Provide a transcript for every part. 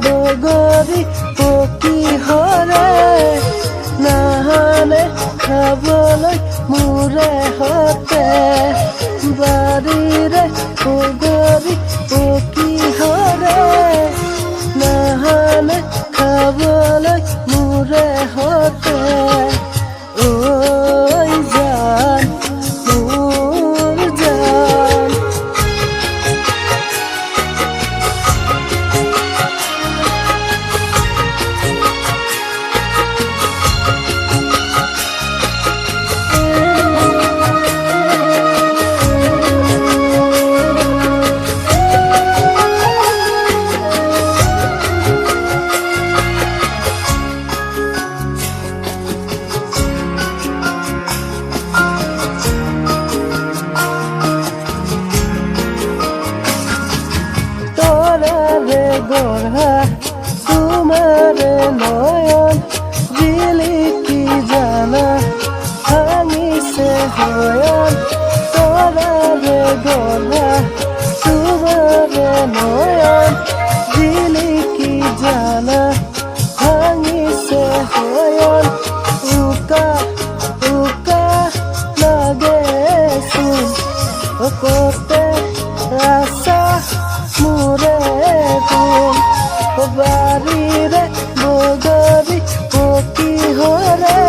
বগৰী পকি হৰে নাহানে খাবলৈ মোৰে হতে বাৰীৰে বগৰী পকি হৰে নাহানে খাবলৈ মোৰে হতে ঐ জান মোৰ জান গড়া তোমারে নয়ন জিলিকি জানা ভাঙিছে হয়ন তরারে গড়া তোমারে নয়ন জিলিকি জানা ভাঙিছে হয়ন উকা উকা লাগে শুন কতে আশা মোরে বাৰীৰে বগৰী পকি হৰে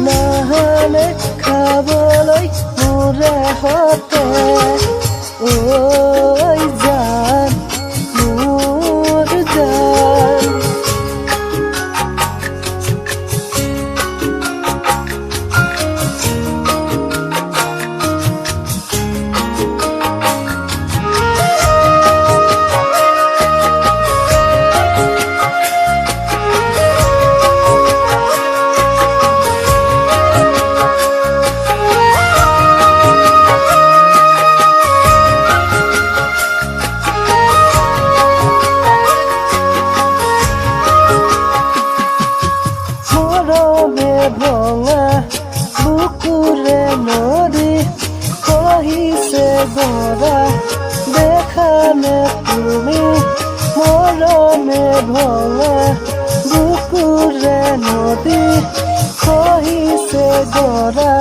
নাহানে খাবলৈ মোৰে হতে ঐ জান মোৰ জান ভঙা বুকুৰে মৰি কহিছে গৰা দেখানে তুমি মৰমে ভঙা বুকুৰে নদী কহিছে গৰা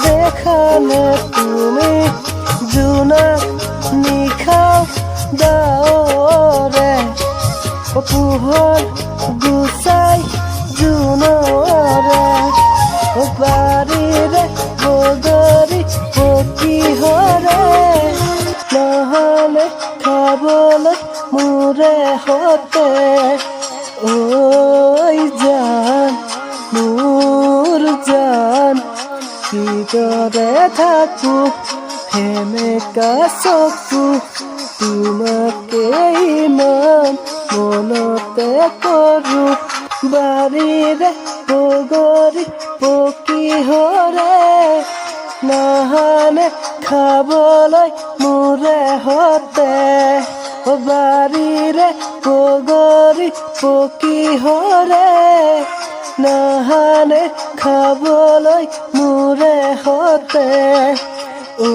দেখানে তুমি জোনাক নিশাও দাৱৰে পোহৰ গুচাই জোনৰে বাৰীৰে বগৰী পকি হৰে নহ'লে খাবলৈ মোৰে হতে ঐ জান মোৰ জান কিদৰে থাকো সেমেকা চকু তোমাকে ইমান মনতে কৰোঁ বাৰীৰে বগৰী পকি হৰে নাহানে খাবলৈ মোৰে হতে বাৰীৰে বগৰী পকি হৰে নাহানে খাবলৈ মোৰে হতে ঐ